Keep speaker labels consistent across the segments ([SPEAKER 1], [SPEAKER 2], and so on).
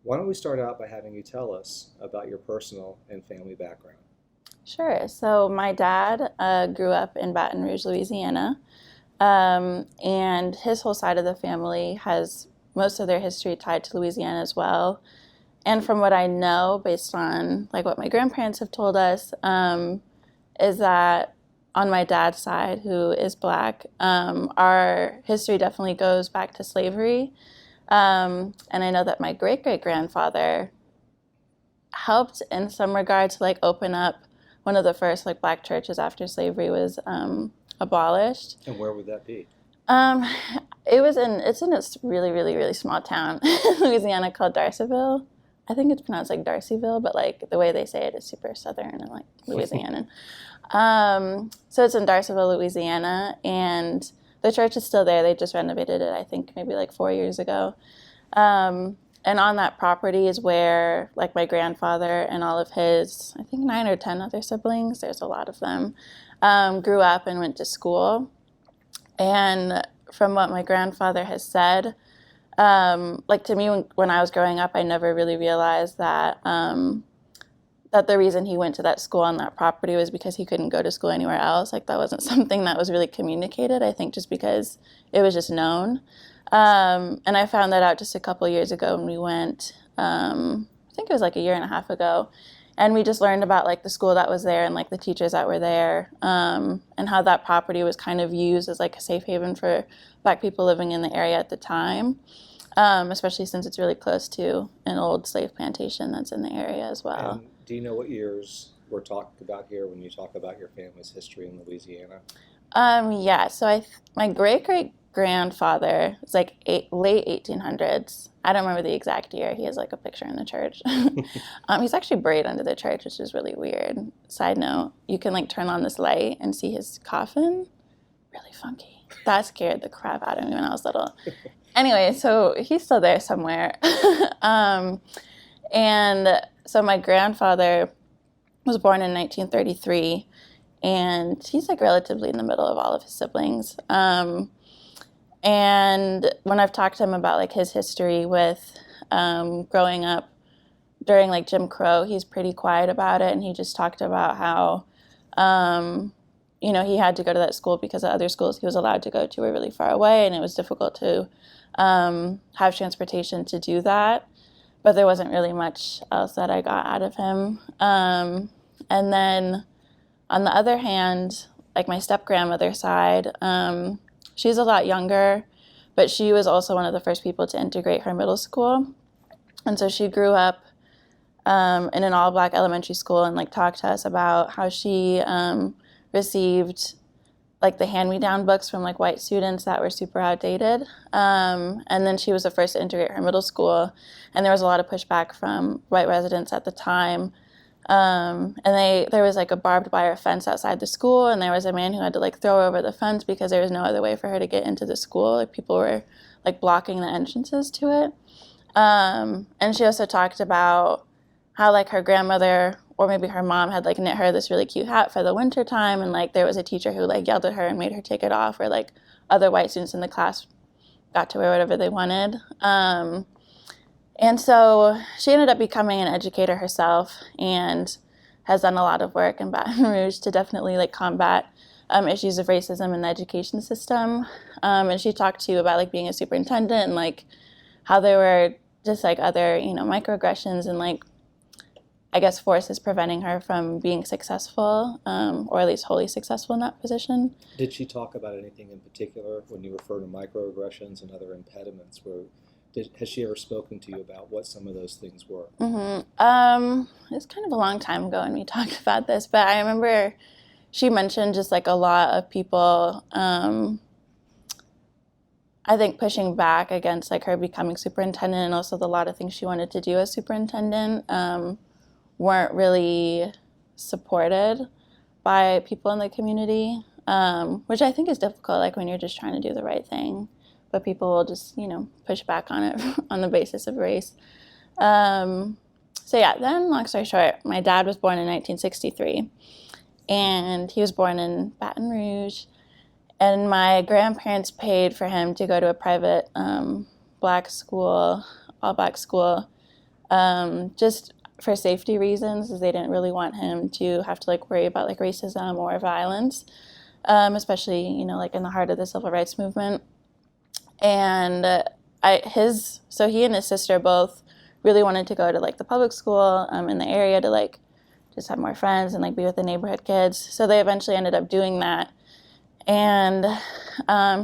[SPEAKER 1] Why don't we start out by having you tell us about your personal and family background?
[SPEAKER 2] Sure. So my dad grew up in Baton Rouge, Louisiana, and his whole side of the family has most of their history tied to Louisiana as well. And from what I know, based on like what my grandparents have told us, is that on my dad's side, who is black, our history definitely goes back to slavery. And I know that my great great grandfather helped in some regard to like open up one of the first like black churches after slavery was abolished.
[SPEAKER 1] And where would that be?
[SPEAKER 2] Um, it's in this really really really small town in Louisiana called Darcyville. I think it's pronounced like Darcyville, but like the way they say it is super southern and like Louisiana. So it's in Darcyville, Louisiana, and the church is still there. They just renovated it, I think, maybe like 4 years ago. And on that property is where like my grandfather and all of his, I think 9 or 10 other siblings, there's a lot of them, grew up and went to school. And from what my grandfather has said, like to me when I was growing up, I never really realized that that the reason he went to that school on that property was because he couldn't go to school anywhere else. Like that wasn't something that was really communicated. I think just because it was just known. And I found that out just a couple years ago when we went, I think it was like a year and a half ago, and we just learned about like the school that was there and like the teachers that were there, and how that property was kind of used as like a safe haven for black people living in the area at the time, especially since it's really close to an old slave plantation that's in the area as well.
[SPEAKER 1] And do you know what years we're talking about here when you talk about your family's history in Louisiana?
[SPEAKER 2] Yeah, so my great great grandfather was like late 1800s. I don't remember the exact year. He has like a picture in the church. He's actually buried under the church, which is really weird. Side note, you can like turn on this light and see his coffin. Really funky. That scared the crap out of me when I was little. Anyway, so he's still there somewhere. And so my grandfather was born in 1933, and he's like relatively in the middle of all of his siblings. And when I've talked to him about like his history with growing up during like Jim Crow, he's pretty quiet about it, and he just talked about how he had to go to that school because the other schools he was allowed to go to were really far away, and it was difficult to have transportation to do that. But there wasn't really much else that I got out of him. And then on the other hand, like my step grandmother's side, she's a lot younger, but she was also one of the first people to integrate her middle school. And so she grew up in an all-black elementary school and like talked to us about how she received like the hand-me-down books from like white students that were super outdated. And then she was the first to integrate her middle school, and there was a lot of pushback from white residents at the time. And there was like a barbed wire fence outside the school, and there was a man who had to like throw over the fence because there was no other way for her to get into the school. Like people were like blocking the entrances to it. And she also talked about how like her grandmother or maybe her mom had like knit her this really cute hat for the winter time, and like there was a teacher who like yelled at her and made her take it off, or like other white students in the class got to wear whatever they wanted. And so she ended up becoming an educator herself and has done a lot of work in Baton Rouge to definitely like combat issues of racism in the education system. And she talked to you about like being a superintendent and like how there were just like other, microaggressions and like, I guess, forces preventing her from being successful, or at least wholly successful in that position.
[SPEAKER 1] Did she talk about anything in particular when you refer to microaggressions and other impediments? Has she ever spoken to you about what some of those things were?
[SPEAKER 2] It was kind of a long time ago when we talked about this, but I remember she mentioned just like a lot of people, I think, pushing back against like her becoming superintendent, and also a lot of things she wanted to do as superintendent weren't really supported by people in the community, which I think is difficult, like when you're just trying to do the right thing, but people will just, push back on it on the basis of race. So yeah, then long story short, my dad was born in 1963, and he was born in Baton Rouge, and my grandparents paid for him to go to a private black school, all black school, just for safety reasons, as they didn't really want him to have to like worry about like racism or violence, especially, you know, like in the heart of the civil rights movement. And so he and his sister both really wanted to go to like the public school in the area to like just have more friends and like be with the neighborhood kids. So they eventually ended up doing that. And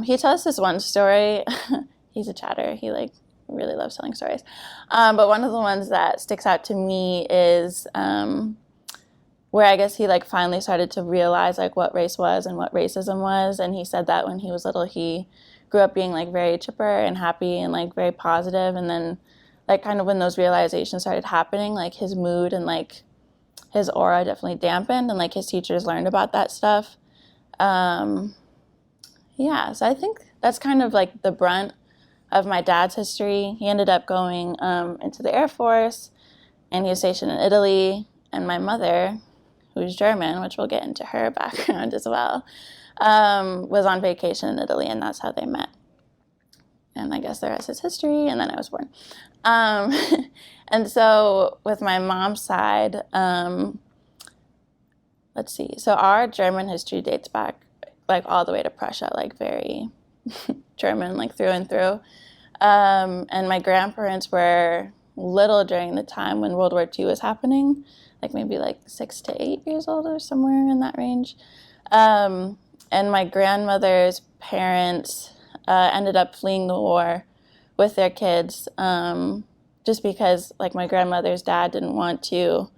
[SPEAKER 2] he tells this one story. He's a chatter. He like really loves telling stories. But one of the ones that sticks out to me is where I guess he like finally started to realize like what race was and what racism was. And he said that when he was little, he grew up being like very chipper and happy and like very positive. And then like kind of when those realizations started happening, like his mood and like his aura definitely dampened, and like his teachers learned about that stuff. Yeah, so I think that's kind of like the brunt of my dad's history. He ended up going into the Air Force, and he was stationed in Italy. And my mother, who's German, which we'll get into her background as well, was on vacation in Italy, and that's how they met. And I guess the rest is history, and then I was born. And so with my mom's side, let's see. So our German history dates back like all the way to Prussia, like very German, like through and through. And my grandparents were little during the time when World War II was happening, like maybe like 6 to 8 years old or somewhere in that range. And my grandmother's parents ended up fleeing the war with their kids, just because like my grandmother's dad didn't want to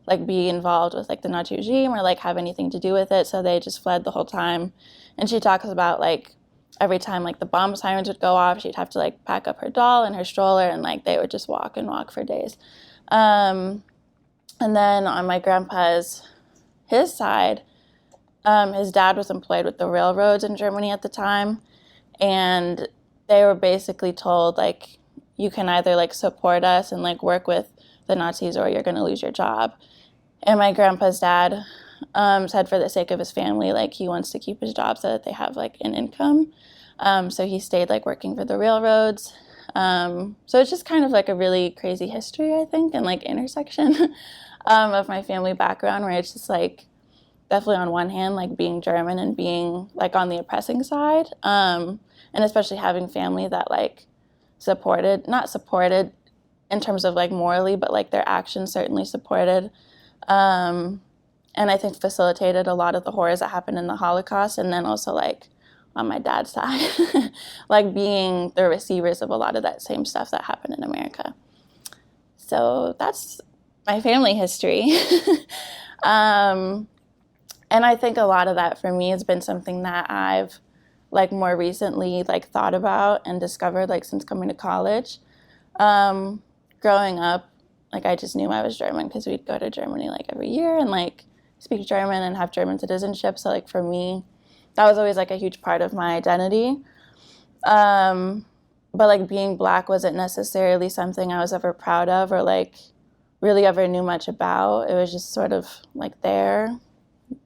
[SPEAKER 2] like be involved with like the Nazi regime or like have anything to do with it, so they just fled the whole time. And she talks about like every time like the bomb sirens would go off, she'd have to like pack up her doll and her stroller, and like they would just walk and walk for days. And then on my grandpa's his side, his dad was employed with the railroads in Germany at the time, and they were basically told like, you can either like support us and like work with the Nazis, or you're going to lose your job. And my grandpa's dad said for the sake of his family, like he wants to keep his job so that they have like an income. So he stayed like working for the railroads. So it's just kind of like a really crazy history, I think, and like intersection of my family background, where it's just like definitely on one hand like being German and being like on the oppressing side, and especially having family that like not supported in terms of like morally, but like their actions certainly supported, and I think facilitated a lot of the horrors that happened in the Holocaust. And then also like on my dad's side, like being the receivers of a lot of that same stuff that happened in America. So that's my family history. And I think a lot of that for me has been something that I've like more recently like thought about and discovered like since coming to college. Growing up, like I just knew I was German because we'd go to Germany like every year and like speak German and have German citizenship. So like for me, that was always like a huge part of my identity. But like being Black wasn't necessarily something I was ever proud of or like really ever knew much about. It was just sort of like there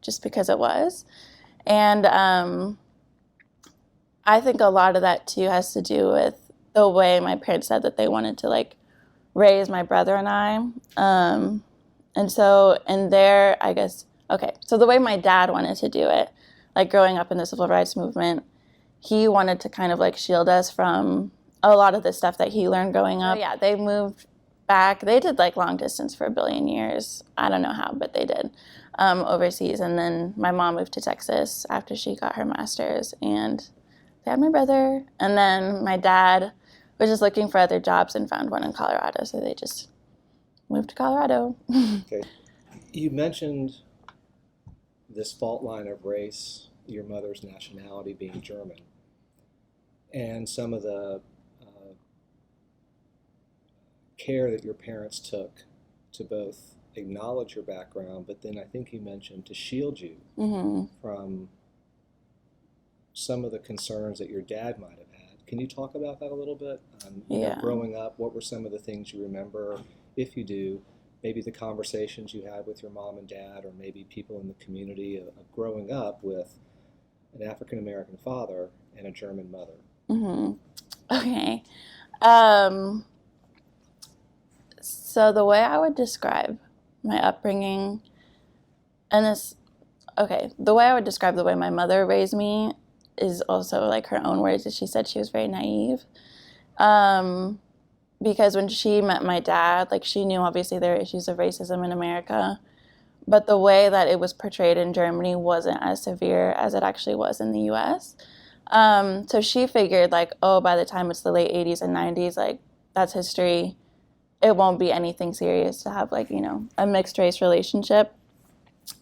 [SPEAKER 2] just because it was. And I think a lot of that too has to do with the way my parents said that they wanted to like raise my brother and I. And so in there, I guess, okay, so the way my dad wanted to do it, like growing up in the civil rights movement, he wanted to kind of like shield us from a lot of the stuff that he learned growing up. So yeah, they moved back. They did like long distance for 1 billion years. I don't know how, but they did, overseas. And then my mom moved to Texas after she got her master's, and they had my brother. And then my dad was just looking for other jobs and found one in Colorado, so they just moved to Colorado.
[SPEAKER 1] Okay. You mentioned this fault line of race, your mother's nationality being German, and some of the care that your parents took to both acknowledge your background, but then I think you mentioned to shield you from some of the concerns that your dad might have had. Can you talk about that a little bit? You know, growing up, what were some of the things you remember, if you do, maybe the conversations you had with your mom and dad, or maybe people in the community of growing up with an African-American father and a German mother?
[SPEAKER 2] Okay. So the way I would describe my upbringing, the way I would describe the way my mother raised me is also like her own words. She said she was very naive. Because when she met my dad, like she knew obviously there are issues of racism in America, but the way that it was portrayed in Germany wasn't as severe as it actually was in the US. So she figured like, oh, by the time it's the late 80s and 90s, like that's history. It won't be anything serious to have like, a mixed race relationship.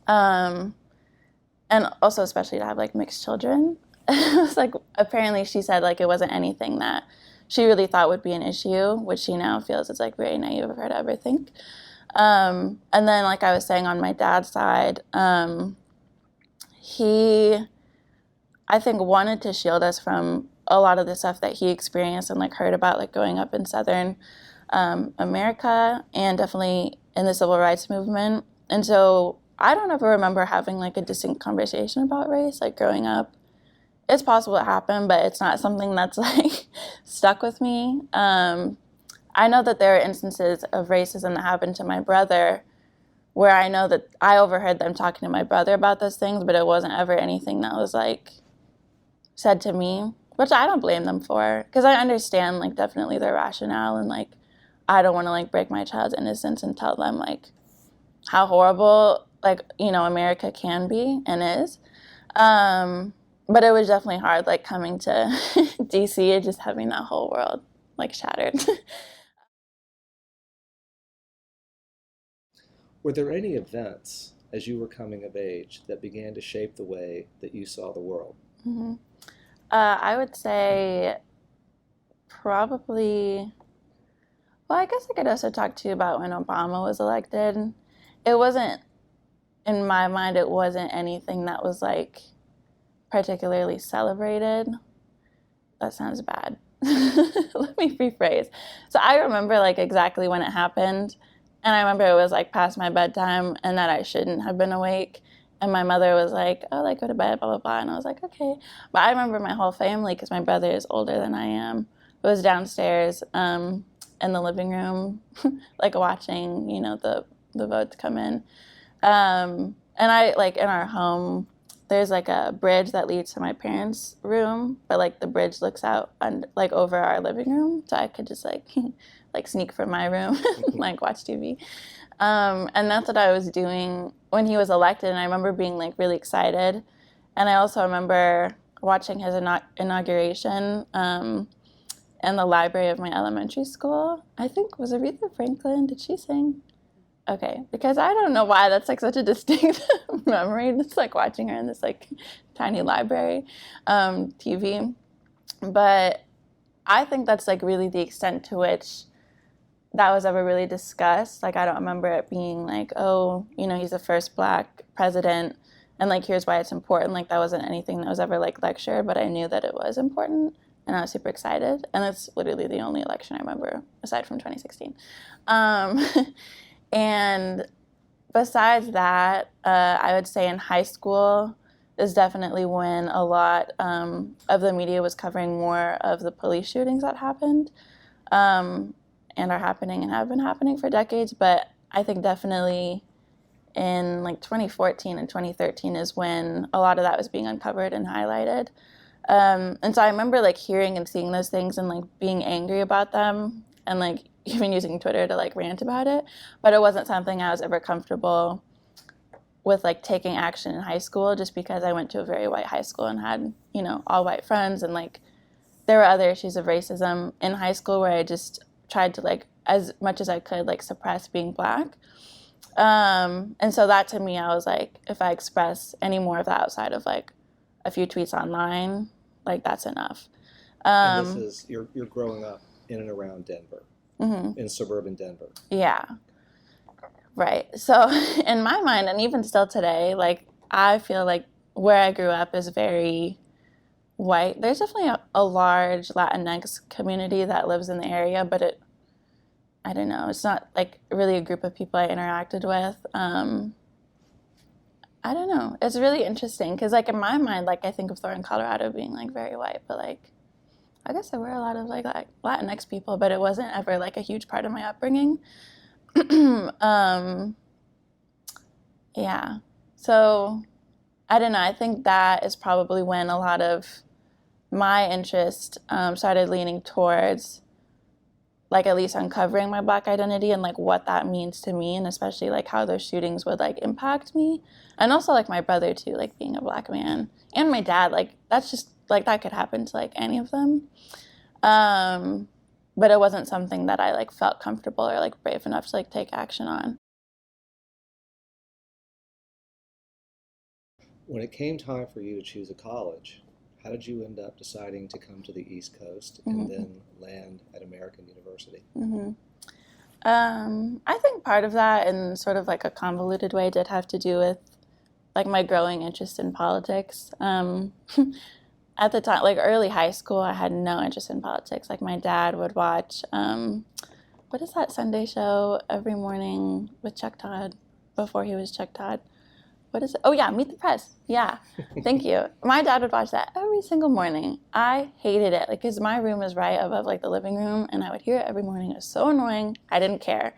[SPEAKER 2] And also especially to have like mixed children. It was like, apparently she said like it wasn't anything that she really thought would be an issue, which she now feels is like very naive of her to ever think. And then like I was saying on my dad's side, he, I think, wanted to shield us from a lot of the stuff that he experienced and like heard about like growing up in Southern America and definitely in the civil rights movement. And so I don't ever remember having like a distinct conversation about race like growing up. It's possible it happened, but it's not something that's like stuck with me. I know that there are instances of racism that happened to my brother where I know that I overheard them talking to my brother about those things, but it wasn't ever anything that was like said to me, which I don't blame them for, because I understand like definitely their rationale, and like I don't want to like break my child's innocence and tell them like how horrible like America can be and is. But it was definitely hard like coming to DC and just having that whole world like shattered.
[SPEAKER 1] Were there any events as you were coming of age that began to shape the way that you saw the world?
[SPEAKER 2] Mm-hmm. I would say probably, well, I guess I could also talk to you about when Obama was elected. It wasn't, in my mind, it wasn't anything that was like particularly celebrated. That sounds bad. Let me rephrase. So I remember like exactly when it happened, and I remember it was like past my bedtime and that I shouldn't have been awake. And my mother was like, oh, like go to bed, blah, blah, blah. And I was like, okay. But I remember my whole family, because my brother is older than I am, was downstairs in the living room, like watching, the votes come in. And I, like in our home, there's like a bridge that leads to my parents' room, but like the bridge looks out and like over our living room, so I could just like like sneak from my room, like watch TV. And that's what I was doing when he was elected, and I remember being like really excited. And I also remember watching his inauguration in the library of my elementary school. I think, was Aretha Franklin? Did she sing? Okay, because I don't know why that's like such a distinct memory. Just like watching her in this like tiny library TV. But I think that's like really the extent to which that was ever really discussed. Like I don't remember it being like, oh, he's the first Black president and like here's why it's important. Like that wasn't anything that was ever like lectured, but I knew that it was important and I was super excited. And that's literally the only election I remember aside from 2016. And besides that, I would say in high school is definitely when a lot of the media was covering more of the police shootings that happened and are happening and have been happening for decades. But I think definitely in like 2014 and 2013 is when a lot of that was being uncovered and highlighted. And so I remember like hearing and seeing those things and like being angry about them and like even using Twitter to like rant about it, but it wasn't something I was ever comfortable with like taking action in high school, just because I went to a very white high school and had, all white friends, and like there were other issues of racism in high school where I just tried to like as much as I could like suppress being Black. And so that to me, I was like, if I express any more of that outside of like a few tweets online, like that's enough.
[SPEAKER 1] And this is you're growing up in and around Denver. Mm-hmm. In suburban Denver.
[SPEAKER 2] Yeah. Right. So in my mind, and even still today, like I feel like where I grew up is very white. There's definitely a large Latinx community that lives in the area, but I don't know, it's not like really a group of people I interacted with. I don't know. It's really interesting because like in my mind, like I think of Thornton, Colorado being like very white, but like I guess there were a lot of like Latinx people, but it wasn't ever like a huge part of my upbringing. Yeah. So I don't know. I think that is probably when a lot of my interest started leaning towards like at least uncovering my Black identity and like what that means to me, and especially like how those shootings would like impact me, and also like my brother too, like being a Black man, and my dad, like that's just like that could happen to like any of them. um but it wasn't something that I like felt comfortable or like brave enough to like take action on.
[SPEAKER 1] When it came time for you to choose a college, how did you end up deciding to come to the East Coast and then land at American University?
[SPEAKER 2] I think part of that, in sort of like a convoluted way, did have to do with like my growing interest in politics. At the time, like early high school, I had no interest in politics. Like my dad would watch, what is that Sunday show every morning with Chuck Todd before he was Chuck Todd? What is it? Oh yeah, Meet the Press. Yeah, thank you. My dad would watch that every single morning. I hated it, like, cause my room was right above like the living room, and I would hear it every morning. It was so annoying. I didn't care.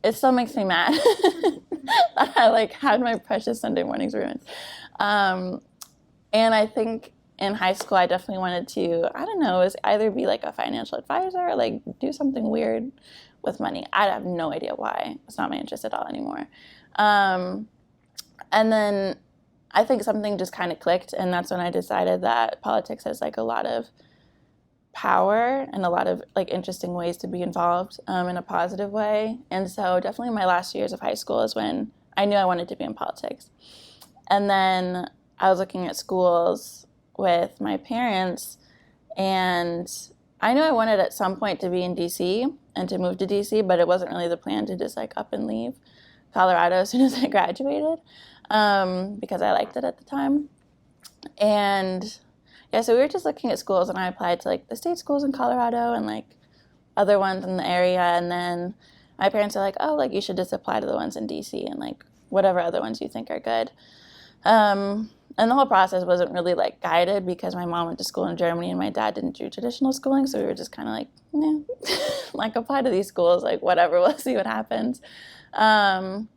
[SPEAKER 2] It still makes me mad that I like had my precious Sunday mornings ruined. And I think in high school, I definitely wanted to, I don't know, it was either be like a financial advisor or like do something weird with money. I have no idea why. It's not my interest at all anymore. And then I think something just kind of clicked, and that's when I decided that politics has like a lot of power and a lot of like interesting ways to be involved in a positive way. And so definitely my last years of high school is when I knew I wanted to be in politics. And then I was looking at schools with my parents, and I knew I wanted at some point to be in DC and to move to DC, but it wasn't really the plan to just like up and leave Colorado as soon as I graduated, because I liked it at the time. And yeah, so we were just looking at schools, and I applied to like the state schools in Colorado and like other ones in the area. And then my parents are like, oh, like you should just apply to the ones in DC and like whatever other ones you think are good. And the whole process wasn't really like guided because my mom went to school in Germany and my dad didn't do traditional schooling. So we were just kind of like, yeah, like apply to these schools, like whatever, we'll see what happens. And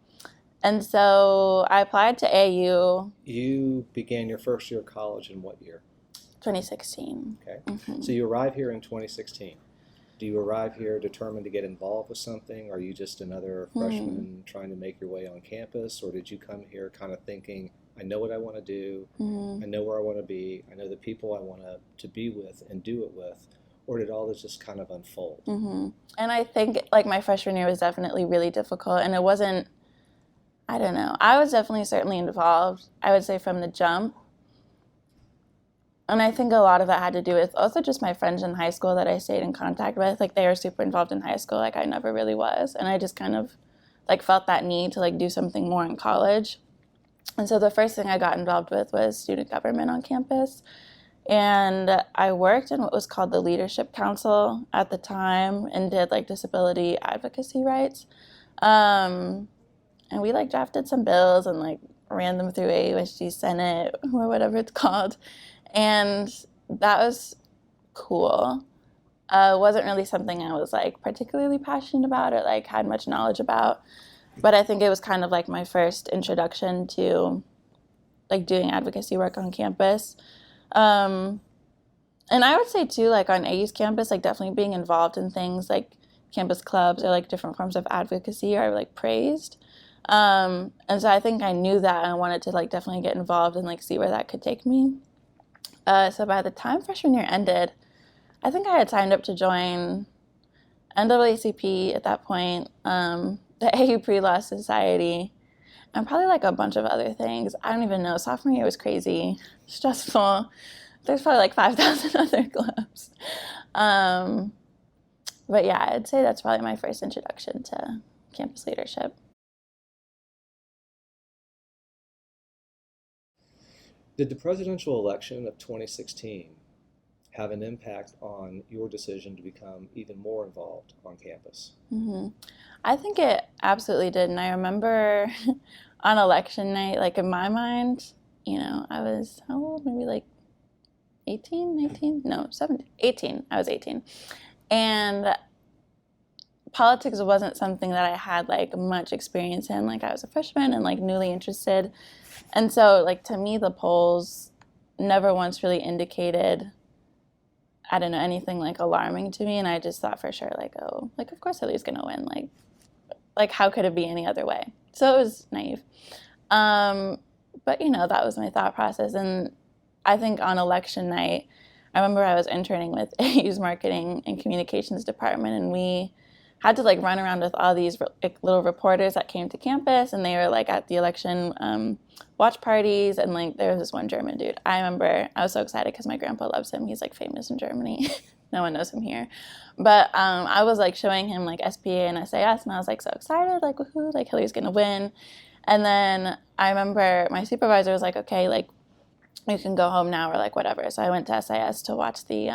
[SPEAKER 2] so I applied to AU.
[SPEAKER 1] You began your first year of college in what year?
[SPEAKER 2] 2016.
[SPEAKER 1] Okay. So you arrive here in 2016. Do you arrive here determined to get involved with something? Are you just another freshman trying to make your way on campus? Or did you come here kind of thinking, I know what I want to do, I know where I want to be, I know the people I want to be with and do it with? Or did all this just kind of unfold?
[SPEAKER 2] And I think like my freshman year was definitely really difficult, and it wasn't, I don't know, I was definitely certainly involved, I would say, from the jump. And I think a lot of that had to do with also just my friends in high school that I stayed in contact with. Like they were super involved in high school, like I never really was. And I just kind of like felt that need to like do something more in college. And so the first thing I got involved with was student government on campus. And I worked in what was called the Leadership Council at the time and did like disability advocacy rights. And we like drafted some bills and like ran them through AUSG Senate or whatever it's called. And that was cool. It wasn't really something I was like particularly passionate about or like had much knowledge about, but I think it was kind of like my first introduction to like doing advocacy work on campus. And I would say too, like on AU's campus, like definitely being involved in things like campus clubs or like different forms of advocacy are like praised. And so I think I knew that and I wanted to like definitely get involved and like see where that could take me. So by the time freshman year ended, I think I had signed up to join NAACP at that point, the AU Pre-Law Society, and probably like a bunch of other things. I don't even know. Sophomore year was crazy, stressful. There's probably like 5,000 other clubs. But yeah, I'd say that's probably my first introduction to campus leadership.
[SPEAKER 1] Did the presidential election of 2016 have an impact on your decision to become even more involved on campus?
[SPEAKER 2] I think it absolutely did. And I remember on election night, like in my mind, you know, I was, how old? Maybe like 18, 19? No, 17, 18. I was 18. And politics wasn't something that I had like much experience in. Like I was a freshman and like newly interested. And so like to me the polls never once really indicated, I don't know, anything like alarming to me, and I just thought for sure like, oh, like of course Hillary's gonna win. Like how could it be any other way? So it was naive. But you know, that was my thought process. And I think on election night, I remember I was interning with AU's marketing and communications department, and we had to like run around with all these like, little reporters that came to campus, and they were like at the election watch parties, and like there was this one German dude. I remember I was so excited because my grandpa loves him. He's like famous in Germany. No one knows him here. But I was like showing him like SPA and SAS, and I was like so excited, like woohoo, like Hillary's gonna win. And then I remember my supervisor was like, okay, like you can go home now or like whatever. So I went to SAS to watch the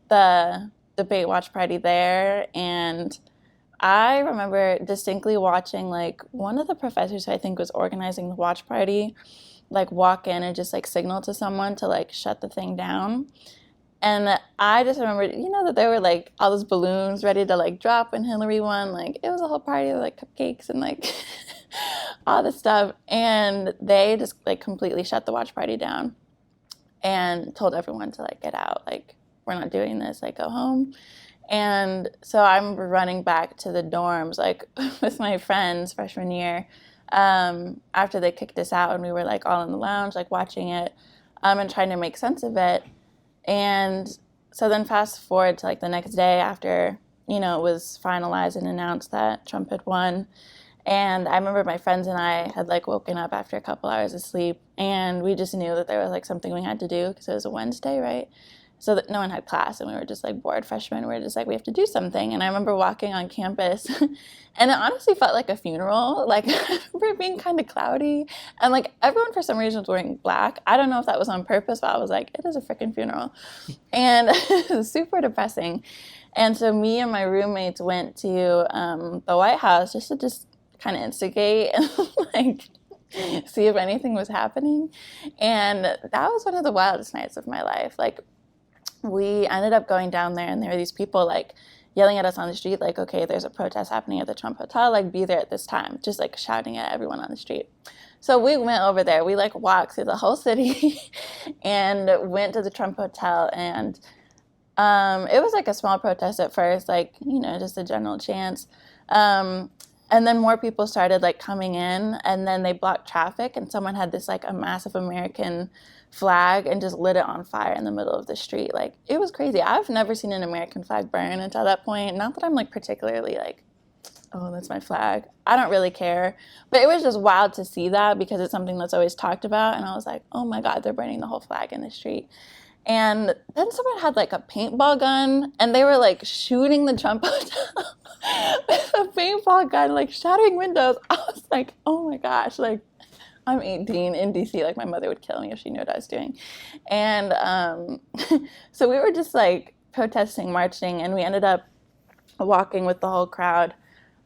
[SPEAKER 2] the debate watch party there, and I remember distinctly watching like one of the professors who I think was organizing the watch party like walk in and just like signal to someone to like shut the thing down. And I just remember, you know, that there were like all those balloons ready to like drop when Hillary won. Like it was a whole party with like cupcakes and like all this stuff. And they just like completely shut the watch party down and told everyone to like get out. Like we're not doing this. Like go home. And so I'm running back to the dorms like with my friends freshman year after they kicked us out, and we were like all in the lounge like watching it and trying to make sense of it. And so then fast forward to like the next day after, you know, it was finalized and announced that Trump had won. And I remember my friends and I had like woken up after a couple hours of sleep, and we just knew that there was like something we had to do because it was a Wednesday, right? So that no one had class, and we were just like bored freshmen. We were just like, we have to do something. And I remember walking on campus and it honestly felt like a funeral. Like I remember it being kind of cloudy, and like everyone for some reason was wearing black. I don't know if that was on purpose, but I was like, it is a freaking funeral. And it was super depressing. And so me and my roommates went to the White House just to kind of instigate and like see if anything was happening. And that was one of the wildest nights of my life. Like we ended up going down there, and there were these people like yelling at us on the street, like, okay, there's a protest happening at the Trump Hotel, like be there at this time, just like shouting at everyone on the street. So we went over there. We like walked through the whole city and went to the Trump Hotel, and it was like a small protest at first, like, you know, just a general chants. And then more people started like coming in, and then they blocked traffic, and someone had this like a massive American flag and just lit it on fire in the middle of the street. Like it was crazy. I've never seen an American flag burn until that point. Not that I'm like particularly like, oh, that's my flag. I don't really care. But it was just wild to see that because it's something that's always talked about. And I was like, oh my God, they're burning the whole flag in the street. And then someone had like a paintball gun, and they were like shooting the Trump Hotel with a paintball gun, like shattering windows. I was like, oh my gosh, like I'm 18 in DC, like my mother would kill me if she knew what I was doing. And so we were just like protesting, marching, and we ended up walking with the whole crowd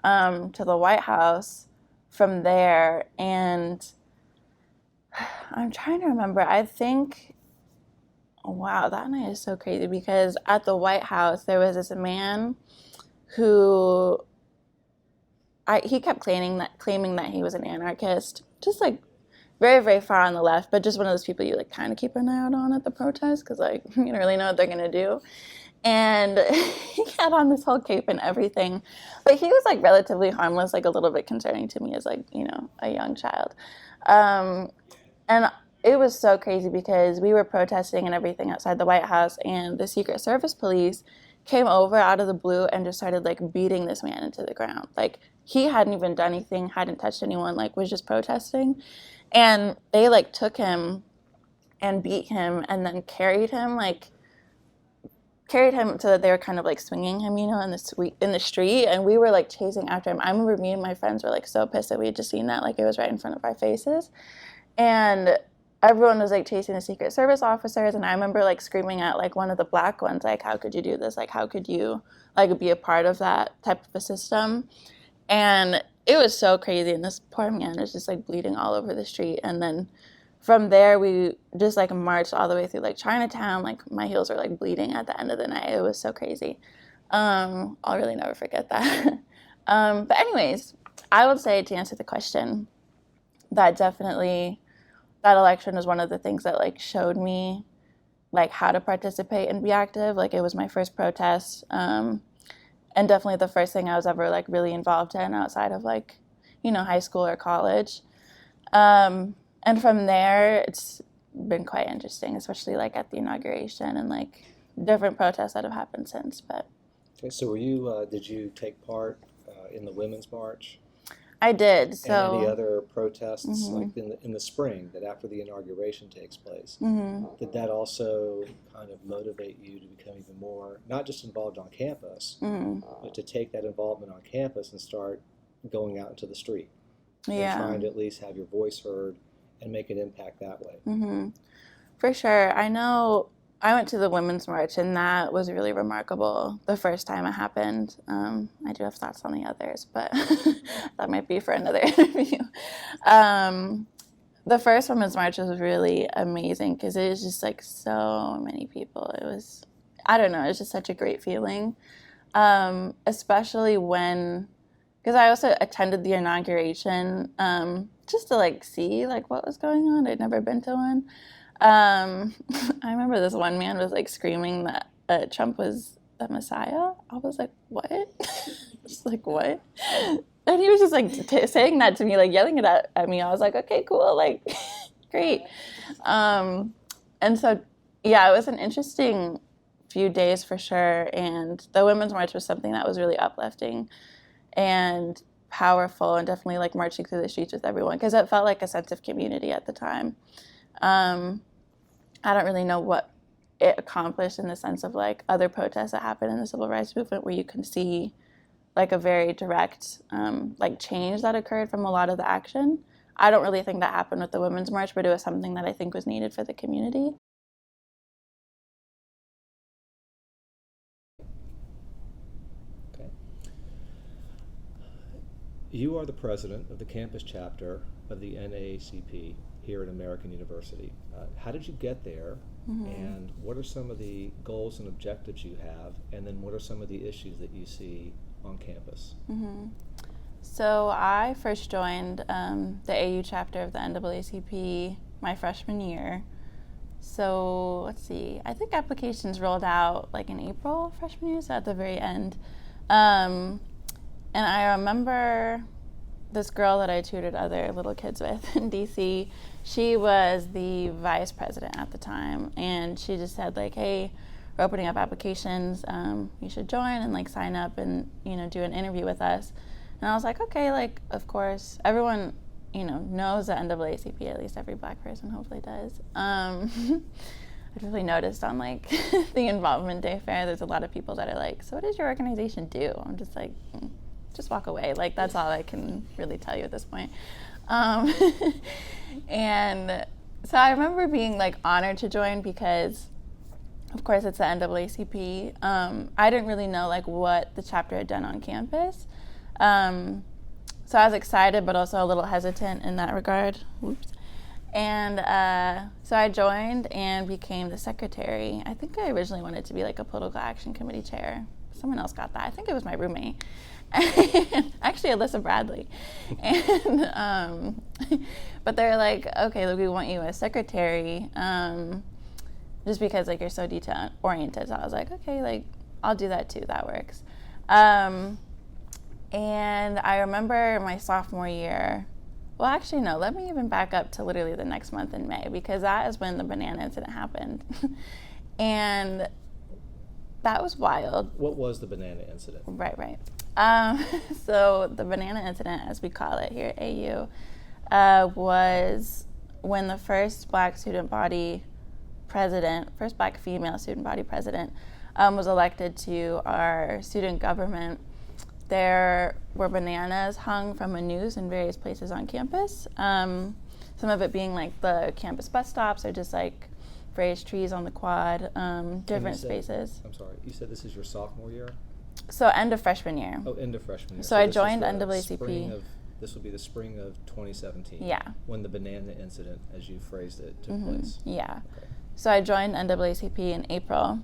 [SPEAKER 2] to the White House from there. And I'm trying to remember, I think, wow, that night is so crazy because at the White House, there was this man who, he kept claiming that he was an anarchist, just like very, very far on the left, but just one of those people you like kind of keep an eye out on at the protest because like you don't really know what they're going to do. And he had on this whole cape and everything, but he was like relatively harmless, like a little bit concerning to me as like, you know, a young child. And it was so crazy because we were protesting and everything outside the White House, and the Secret Service police came over out of the blue and just started like beating this man into the ground. Like he hadn't even done anything, hadn't touched anyone, like was just protesting. And they like took him and beat him and then carried him so that they were kind of like swinging him, you know, in the street. And we were like chasing after him. I remember me and my friends were like so pissed that we had just seen that, like it was right in front of our faces. And everyone was like chasing the Secret Service officers. And I remember like screaming at like one of the black ones, like, how could you do this? Like, how could you like be a part of that type of a system? And it was so crazy, and this poor man was just like bleeding all over the street. And then from there, we just like marched all the way through like Chinatown. Like my heels were like bleeding at the end of the night. It was so crazy. I'll really never forget that. But anyways, I would say, to answer the question, that definitely, that election was one of the things that like showed me like how to participate and be active. Like it was my first protest, and definitely the first thing I was ever like really involved in outside of like, you know, high school or college. And from there, it's been quite interesting, especially like at the inauguration and like different protests that have happened since. But
[SPEAKER 1] Okay, so were you, did you take part in the Women's March?
[SPEAKER 2] I did.
[SPEAKER 1] And any
[SPEAKER 2] So
[SPEAKER 1] other protests like in the spring that after the inauguration takes place? Did that also kind of motivate you to become even more, not just involved on campus, but to take that involvement on campus and start going out into the street and trying to at least have your voice heard and make an impact that way?
[SPEAKER 2] For sure. I know I went to the Women's March, and that was really remarkable the first time it happened. I do have thoughts on the others, but that might be for another interview. The first Women's March was really amazing because it was just like so many people. It was, I don't know, it was just such a great feeling, especially when, because I also attended the inauguration just to like see like what was going on. I'd never been to one. I remember this one man was like screaming that Trump was the Messiah. I was like, what? Just like, what? And he was just like saying that to me, like yelling it at me. I was like, okay, cool, like, great. And so, yeah, it was an interesting few days for sure. And the Women's March was something that was really uplifting and powerful, and definitely like marching through the streets with everyone, because it felt like a sense of community at the time. I don't really know what it accomplished in the sense of like other protests that happened in the civil rights movement where you can see like a very direct like change that occurred from a lot of the action. I don't really think that happened with the Women's March, but it was something that I think was needed for the community.
[SPEAKER 1] Okay. You are the president of the campus chapter of the NAACP here at American University. How did you get there, and what are some of the goals and objectives you have, and then what are some of the issues that you see on campus?
[SPEAKER 2] So I first joined the AU chapter of the NAACP my freshman year. So let's see, I think applications rolled out like in April freshman year, so at the very end. And I remember this girl that I tutored other little kids with in DC. She was the vice president at the time, and she just said like, hey, we're opening up applications, you should join and like sign up and, you know, do an interview with us. And I was like, okay, like, of course, everyone, you know, knows the NAACP, at least every Black person hopefully does. I really noticed on like the Involvement Day fair, there's a lot of people that are like, so what does your organization do? I'm just like, just walk away. Like, that's all I can really tell you at this point. And so I remember being like honored to join because, of course, it's the NAACP. I didn't really know like what the chapter had done on campus. So I was excited, but also a little hesitant in that regard. Oops. And so I joined and became the secretary. I think I originally wanted to be like a political action committee chair. Someone else got that. I think it was my roommate. Actually, Alyssa Bradley. And but they're like, okay, look, we want you as secretary, just because like you're so detail oriented. So I was like, okay, like I'll do that too. That works. And I remember my sophomore year. Well, actually, no. Let me even back up to literally the next month in May, because that is when the banana incident happened, and that was wild.
[SPEAKER 1] What was the banana incident?
[SPEAKER 2] Right. So the banana incident, as we call it here at AU, was when the first Black student body president, first Black female student body president, was elected to our student government. There were bananas hung from a noose in various places on campus. Some of it being like the campus bus stops, or just like various trees on the quad, different spaces.
[SPEAKER 1] I'm sorry, you said this is your sophomore year?
[SPEAKER 2] So end of freshman year.
[SPEAKER 1] Oh, end of freshman year.
[SPEAKER 2] So I joined NAACP.
[SPEAKER 1] This will be the spring of 2017.
[SPEAKER 2] Yeah.
[SPEAKER 1] When the banana incident, as you phrased it, took place.
[SPEAKER 2] Yeah.
[SPEAKER 1] Okay.
[SPEAKER 2] So I joined NAACP in April.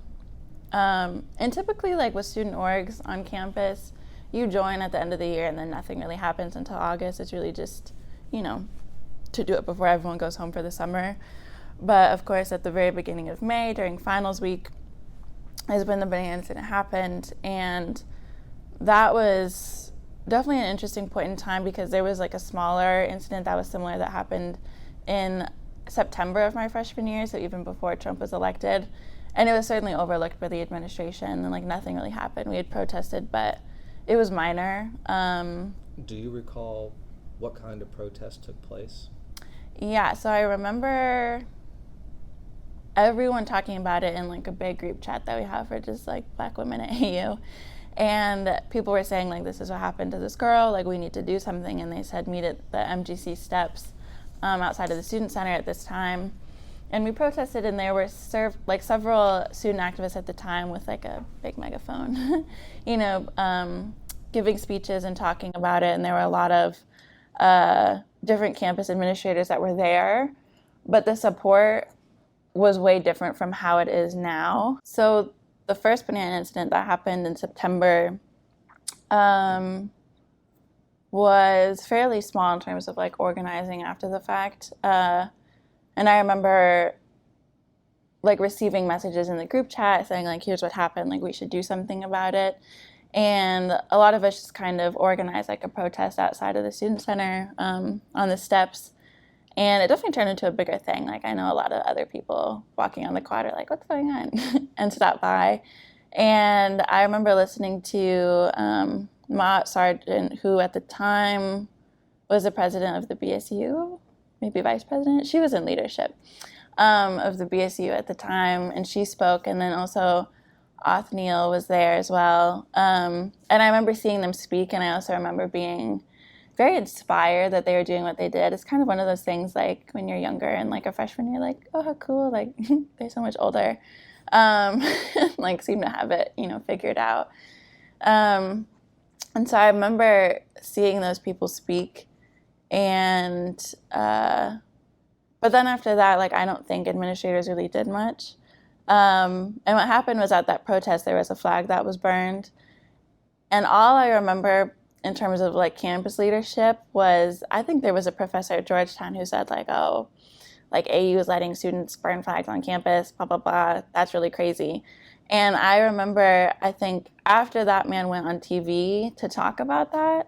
[SPEAKER 2] And typically, like with student orgs on campus, you join at the end of the year and then nothing really happens until August. It's really just, to do it before everyone goes home for the summer. But of course, at the very beginning of May, during finals week, is when the banana incident happened. And that was definitely an interesting point in time because there was like a smaller incident that was similar that happened in September of my freshman year, so even before Trump was elected. And it was certainly overlooked by the administration, and like nothing really happened. We had protested, but it was minor.
[SPEAKER 1] Do you recall what kind of protest took place?
[SPEAKER 2] Yeah, so I remember everyone talking about it in like a big group chat that we have for just like Black women at AU. And people were saying like, this is what happened to this girl, like we need to do something. And they said meet at the MGC steps outside of the student center at this time. And we protested, and there were like several student activists at the time with like a big megaphone, giving speeches and talking about it. And there were a lot of different campus administrators that were there, but the support was way different from how it is now. So the first banana incident that happened in September was fairly small in terms of like organizing after the fact. And I remember like receiving messages in the group chat saying like, here's what happened, like we should do something about it. And a lot of us just kind of organized like a protest outside of the student center on the steps. And it definitely turned into a bigger thing. Like I know a lot of other people walking on the quad are like, what's going on? And stopped by. And I remember listening to Ma Sargent, who at the time was the president of the BSU, maybe vice president. She was in leadership of the BSU at the time, and she spoke. And then also Othniel was there as well. And I remember seeing them speak, and I also remember being very inspired that they were doing what they did. It's kind of one of those things like when you're younger and like a freshman, you're like, oh, how cool, like they're so much older. Like seem to have it, figured out. And so I remember seeing those people speak, and but then after that, like I don't think administrators really did much. And what happened was at that protest, there was a flag that was burned. And all I remember in terms of like campus leadership was, I think there was a professor at Georgetown who said like, oh, like AU is letting students burn flags on campus, blah, blah, blah. That's really crazy. And I remember, I think after that man went on TV to talk about that,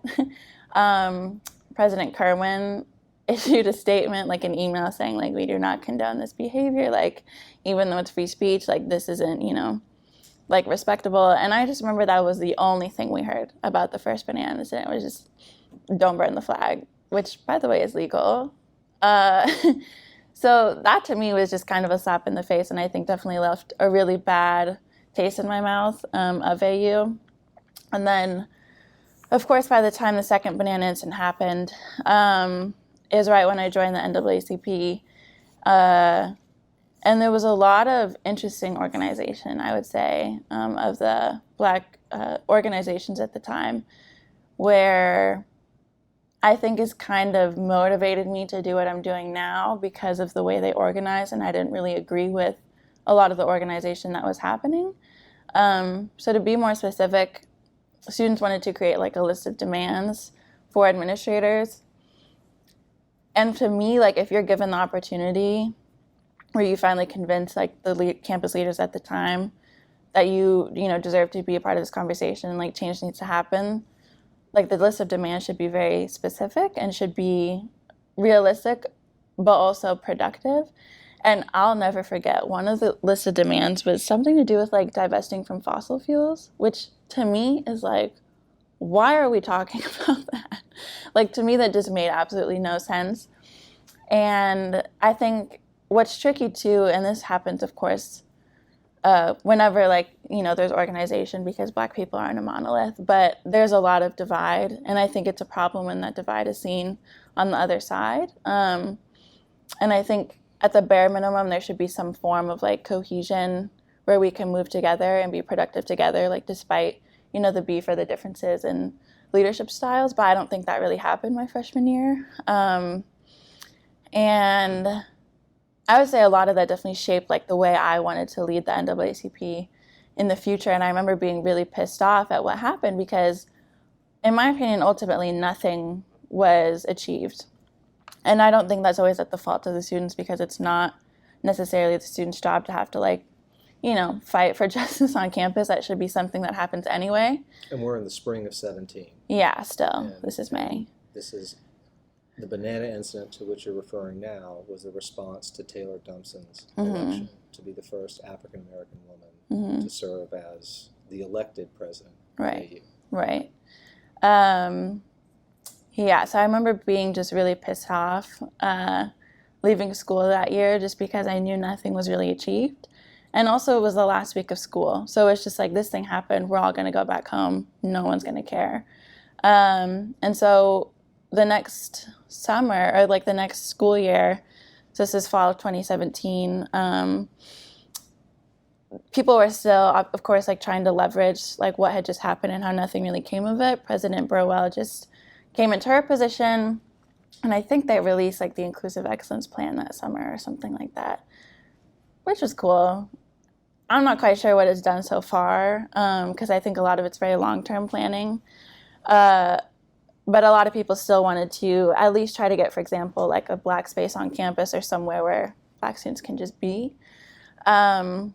[SPEAKER 2] President Kerwin issued a statement, like an email saying like, we do not condone this behavior. Like, even though it's free speech, like this isn't, like respectable. And I just remember that was the only thing we heard about the first banana incident. It was just, don't burn the flag, which by the way is legal. So that to me was just kind of a slap in the face, and I think definitely left a really bad taste in my mouth of AU. And then, of course, by the time the second banana incident happened, is right when I joined the NAACP. And there was a lot of interesting organization, I would say, of the Black organizations at the time, where I think has kind of motivated me to do what I'm doing now because of the way they organize, and I didn't really agree with a lot of the organization that was happening. So to be more specific, students wanted to create like a list of demands for administrators. And to me, like if you're given the opportunity where you finally convince like the campus leaders at the time that you deserve to be a part of this conversation and like change needs to happen, like the list of demands should be very specific and should be realistic, but also productive. And I'll never forget, one of the list of demands was something to do with like divesting from fossil fuels, which to me is like, why are we talking about that? Like to me, that just made absolutely no sense. And I think what's tricky too, and this happens, of course, whenever there's organization, because Black people aren't a monolith, but there's a lot of divide. And I think it's a problem when that divide is seen on the other side. And I think at the bare minimum, there should be some form of like cohesion where we can move together and be productive together, like despite, the beef or the differences in leadership styles. But I don't think that really happened my freshman year. And I would say a lot of that definitely shaped like the way I wanted to lead the NAACP in the future. And I remember being really pissed off at what happened because, in my opinion, ultimately nothing was achieved. And I don't think that's always at the fault of the students, because it's not necessarily the student's job to have to, like, you know, fight for justice on campus. That should be something that happens anyway.
[SPEAKER 1] And we're in the spring of 17.
[SPEAKER 2] Yeah, still.
[SPEAKER 1] And
[SPEAKER 2] this is May.
[SPEAKER 1] This is the banana incident to which you're referring now was the response to Taylor Dumpson's election to be the first African-American woman to serve as the elected president of AU.
[SPEAKER 2] Right. Yeah, so I remember being just really pissed off leaving school that year, just because I knew nothing was really achieved. And also it was the last week of school. So it's just like, this thing happened, we're all going to go back home, no one's going to care. And so the next summer, or like the next school year, so this is fall of 2017, people were still, of course, like trying to leverage like what had just happened and how nothing really came of it. President Burwell just came into her position, and I think they released like the Inclusive Excellence Plan that summer or something like that, which was cool. I'm not quite sure what it's done so far, because I think a lot of it's very long-term planning. But a lot of people still wanted to at least try to get, for example, like a Black space on campus or somewhere where Black students can just be. And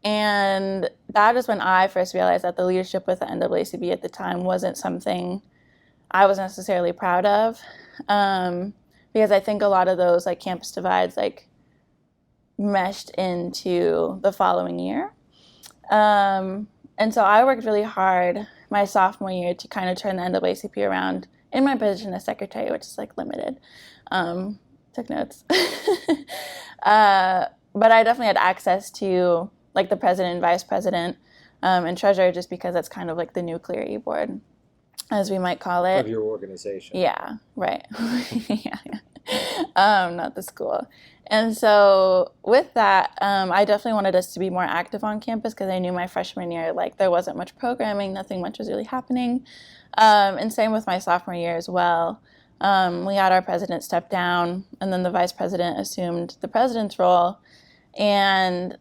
[SPEAKER 2] that is when I first realized that the leadership with the NAACP at the time wasn't something I was necessarily proud of, because I think a lot of those like campus divides like meshed into the following year. And so I worked really hard my sophomore year to kind of turn the NAACP around in my position as secretary, which is like limited. Took notes. But I definitely had access to like the president, vice president, and treasurer, just because that's kind of like the nuclear e-board, as we might call it.
[SPEAKER 1] Of your organization.
[SPEAKER 2] Yeah, right. yeah. Not the school. And so with that, I definitely wanted us to be more active on campus, because I knew my freshman year, like, there wasn't much programming, nothing much was really happening. And same with my sophomore year as well. We had our president step down, and then the vice president assumed the president's role. And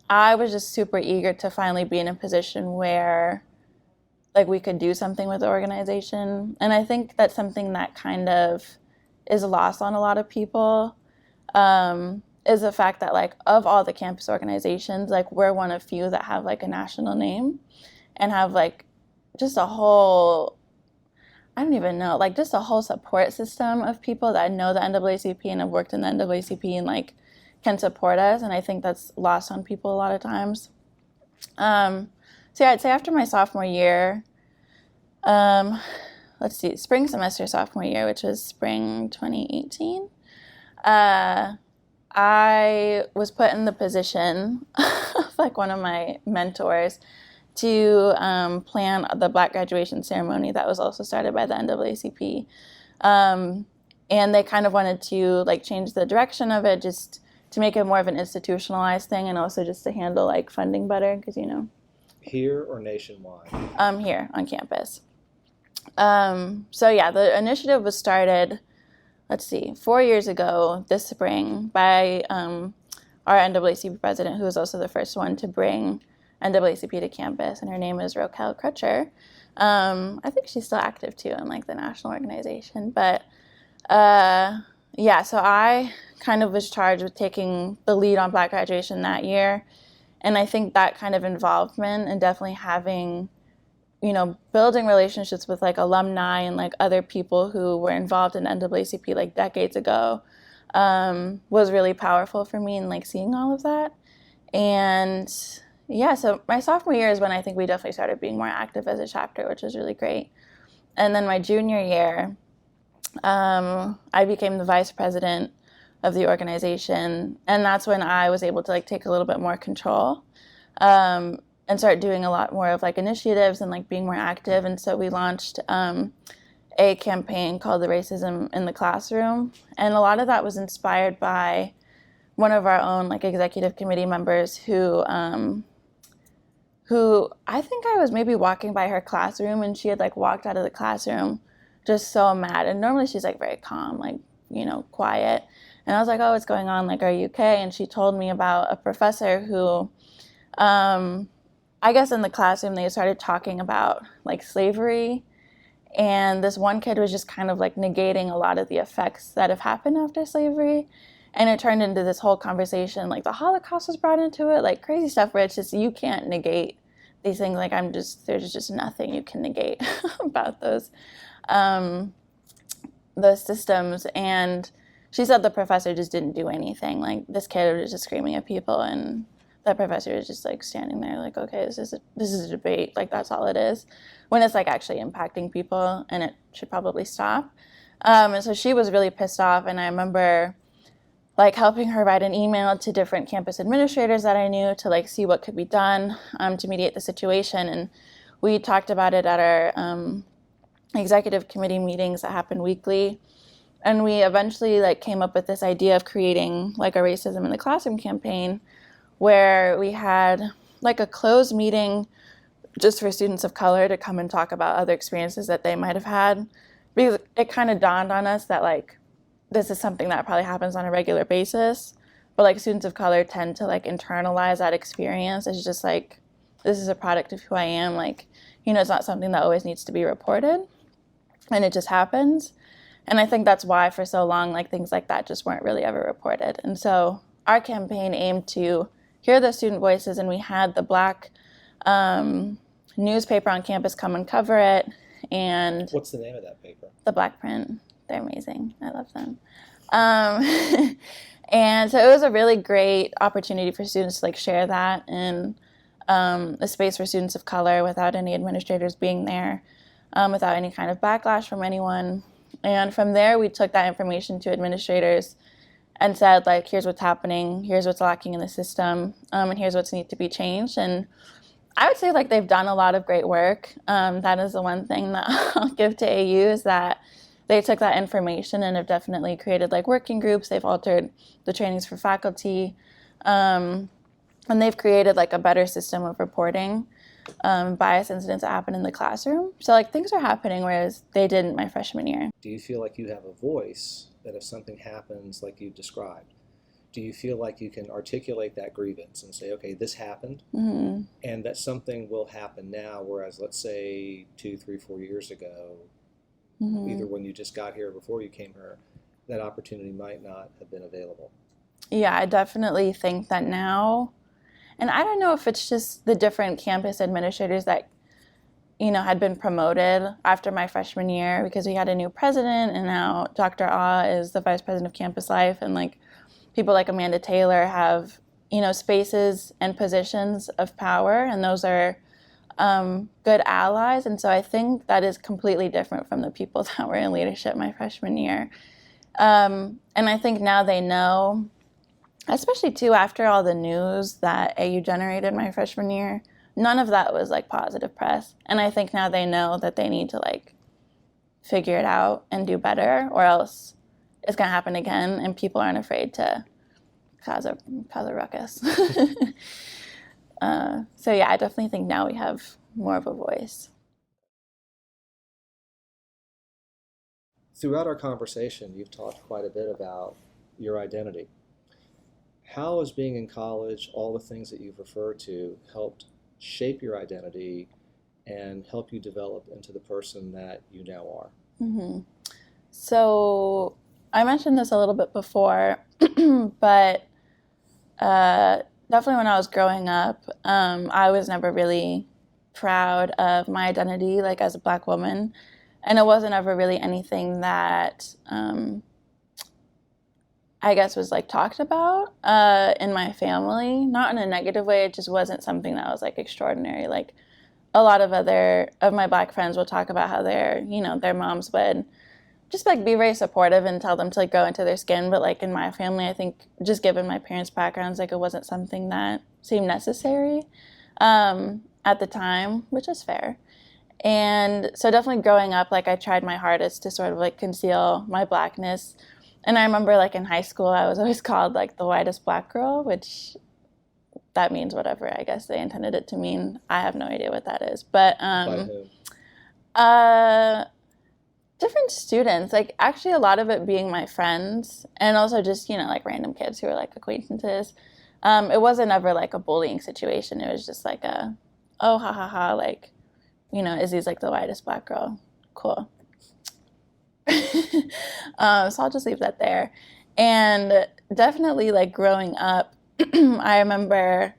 [SPEAKER 2] I was just super eager to finally be in a position where like we could do something with the organization. And I think that's something that kind of is lost on a lot of people, is the fact that like of all the campus organizations, like we're one of few that have like a national name and have like just a whole, I don't even know, like just a whole support system of people that know the NAACP and have worked in the NAACP and like can support us. And I think that's lost on people a lot of times. So yeah, I'd say after my sophomore year, spring semester sophomore year, which was spring 2018, I was put in the position of like one of my mentors to plan the Black graduation ceremony that was also started by the NAACP. And they kind of wanted to like change the direction of it, just to make it more of an institutionalized thing, and also just to handle like funding better, because, you know.
[SPEAKER 1] Here or nationwide?
[SPEAKER 2] Here on campus. So yeah, the initiative was started, 4 years ago this spring by our NAACP president, who was also the first one to bring NAACP to campus, and her name is Raquel Crutcher. I think she's still active too in like the national organization, but yeah, so I kind of was charged with taking the lead on Black graduation that year. And I think that kind of involvement and definitely having, you know, building relationships with like alumni and like other people who were involved in NAACP like decades ago was really powerful for me, and like seeing all of that. And yeah, so my sophomore year is when I think we definitely started being more active as a chapter, which was really great. And then my junior year, I became the vice president of the organization, and that's when I was able to like take a little bit more control and start doing a lot more of like initiatives and like being more active. And so we launched a campaign called the Racism in the Classroom, and a lot of that was inspired by one of our own like executive committee members who I think I was maybe walking by her classroom, and she had like walked out of the classroom just so mad. And normally she's like very calm, like, you know, quiet. And I was like, oh, what's going on? Like, are you okay? And she told me about a professor who I guess in the classroom they started talking about like slavery, and this one kid was just kind of like negating a lot of the effects that have happened after slavery, and it turned into this whole conversation, like the Holocaust was brought into it, like crazy stuff where it's just you can't negate these things. Like there's just nothing you can negate about those systems. And she said the professor just didn't do anything. Like this kid was just screaming at people, and the professor was just like standing there like, okay, this is a debate, like that's all it is, when it's like actually impacting people and it should probably stop. And so she was really pissed off, and I remember like helping her write an email to different campus administrators that I knew to like see what could be done to mediate the situation. And we talked about it at our executive committee meetings that happen weekly. And we eventually like came up with this idea of creating like a racism in the classroom campaign, where we had like a closed meeting just for students of color to come and talk about other experiences that they might have had. Because it kind of dawned on us that like this is something that probably happens on a regular basis, but like students of color tend to like internalize that experience as just like, this is a product of who I am. Like, you know, it's not something that always needs to be reported, and it just happens. And I think that's why for so long, like things like that just weren't really ever reported. And so our campaign aimed to hear the student voices, and we had the Black newspaper on campus come and cover it. And
[SPEAKER 1] what's the name of that paper?
[SPEAKER 2] The Black Print. They're amazing. I love them. And so it was a really great opportunity for students to like share that in a space for students of color without any administrators being there, without any kind of backlash from anyone. And from there, we took that information to administrators and said, like, here's what's happening, here's what's lacking in the system, and here's what's need to be changed. And I would say like they've done a lot of great work. That is the one thing that I'll give to AU, is that they took that information and have definitely created like working groups. They've altered the trainings for faculty, and they've created like a better system of reporting bias incidents that happen in the classroom. So like things are happening, whereas they didn't my freshman year.
[SPEAKER 1] Do you feel like you have a voice that if something happens like you described, do you feel like you can articulate that grievance and say, okay, this happened,
[SPEAKER 2] Mm-hmm.
[SPEAKER 1] and that something will happen now, whereas let's say 2, 3, 4 years ago,
[SPEAKER 2] Mm-hmm.
[SPEAKER 1] either when you just got here or before you came here, that opportunity might not have been available?
[SPEAKER 2] Yeah, I definitely think that now, and I don't know if it's just the different campus administrators that, you know, had been promoted after my freshman year, because we had a new president, and now Dr. Ah is the vice president of campus life, and like people like Amanda Taylor have, you know, spaces and positions of power, and those are good allies. And so I think that is completely different from the people that were in leadership my freshman year. And I think now they know, especially too after all the news that AU generated my freshman year, none of that was like positive press. And I think now they know that they need to like figure it out and do better, or else it's going to happen again, and people aren't afraid to cause a ruckus. So yeah, I definitely think now we have more of a voice.
[SPEAKER 1] Throughout our conversation, you've talked quite a bit about your identity. How has being in college, all the things that you've referred to, helped shape your identity and help you develop into the person that you now are?
[SPEAKER 2] Mm-hmm. So I mentioned this a little bit before, but definitely when I was growing up, I was never really proud of my identity, like as a Black woman, and it wasn't ever really anything that I guess was like talked about in my family, not in a negative way. It just wasn't something that was like extraordinary. Like a lot of other of my Black friends will talk about how their moms would just like be very supportive and tell them to like grow into their skin. But like in my family, I think just given my parents' backgrounds, like it wasn't something that seemed necessary at the time, which is fair. And so definitely growing up, like I tried my hardest to sort of like conceal my Blackness. And I remember like in high school, I was always called like the whitest Black girl, which that means whatever I guess they intended it to mean. I have no idea what that is. But
[SPEAKER 1] By who?
[SPEAKER 2] Different students, like actually a lot of it being my friends, and also just, like random kids who are like acquaintances. It wasn't ever like a bullying situation. It was just like oh, ha ha ha, like, Izzy's like the whitest Black girl. Cool. So I'll just leave that there. And definitely like growing up, I remember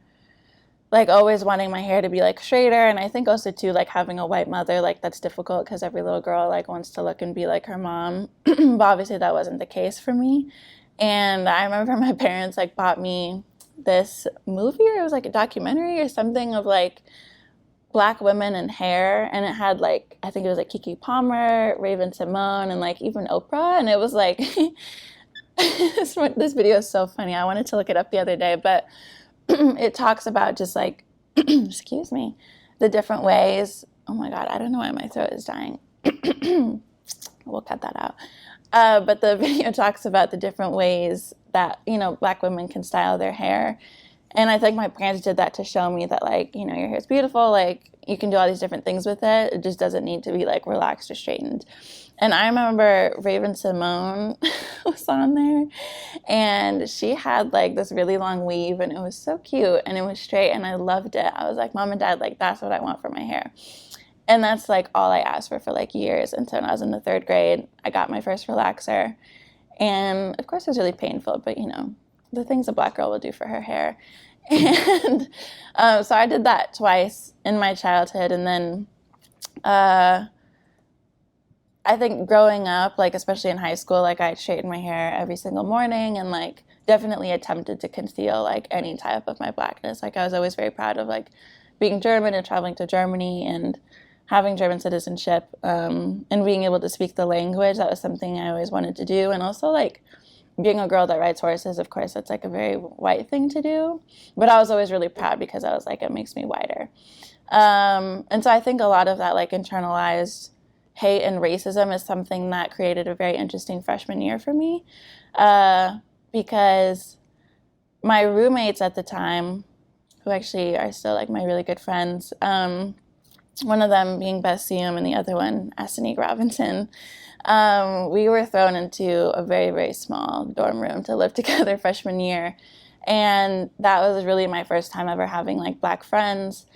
[SPEAKER 2] like always wanting my hair to be like straighter, and I think also too like having a white mother, like that's difficult because every little girl like wants to look and be like her mom. But obviously that wasn't the case for me. And I remember my parents like bought me this movie, or it was like a documentary or something of like Black women and hair, and it had like, I think it was like Kiki Palmer, Raven Simone, and like even Oprah. And it was like this video is so funny. I wanted to look it up the other day, but it talks about just like excuse me, the different ways. Oh my God, I don't know why my throat is dying. We'll cut that out. But the video talks about the different ways that, Black women can style their hair. And I think my parents did that to show me that, like, your hair is beautiful. Like, you can do all these different things with it. It just doesn't need to be, like, relaxed or straightened. And I remember Raven Simone was on there. And she had, like, this really long weave. And it was so cute. And it was straight. And I loved it. I was like, Mom and Dad, like, that's what I want for my hair. And that's, like, all I asked for like, years. And so when I was in the 3rd grade, I got my first relaxer. And, of course, it was really painful. But, the things a Black girl will do for her hair. And so I did that twice in my childhood. And then I think growing up, like, especially in high school, like, I straightened my hair every single morning and, like, definitely attempted to conceal, like, any type of my Blackness. Like, I was always very proud of, like, being German and traveling to Germany and having German citizenship, and being able to speak the language. That was something I always wanted to do. And also, like, being a girl that rides horses, of course, that's like a very white thing to do. But I was always really proud because I was like, it makes me whiter. And so I think a lot of that like internalized hate and racism is something that created a very interesting freshman year for me. Because my roommates at the time, who actually are still like my really good friends, one of them being Bess Seum and the other one, Asanique Robinson, we were thrown into a very, very small dorm room to live together freshman year. And that was really my first time ever having like Black friends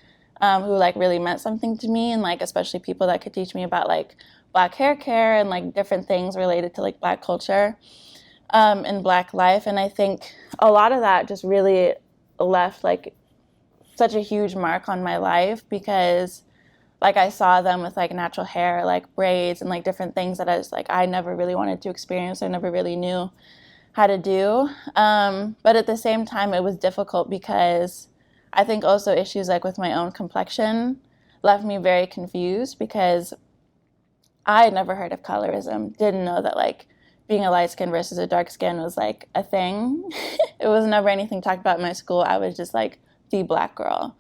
[SPEAKER 2] who like really meant something to me, and like especially people that could teach me about like Black hair care and like different things related to like Black culture and Black life. And I think a lot of that just really left like such a huge mark on my life, because like I saw them with like natural hair, like braids and like different things that I never really wanted to experience or never really knew how to do. But at the same time, it was difficult because I think also issues like with my own complexion left me very confused, because I had never heard of colorism, didn't know that like being a light skin versus a dark skin was like a thing. It was never anything talked about in my school. I was just like the Black girl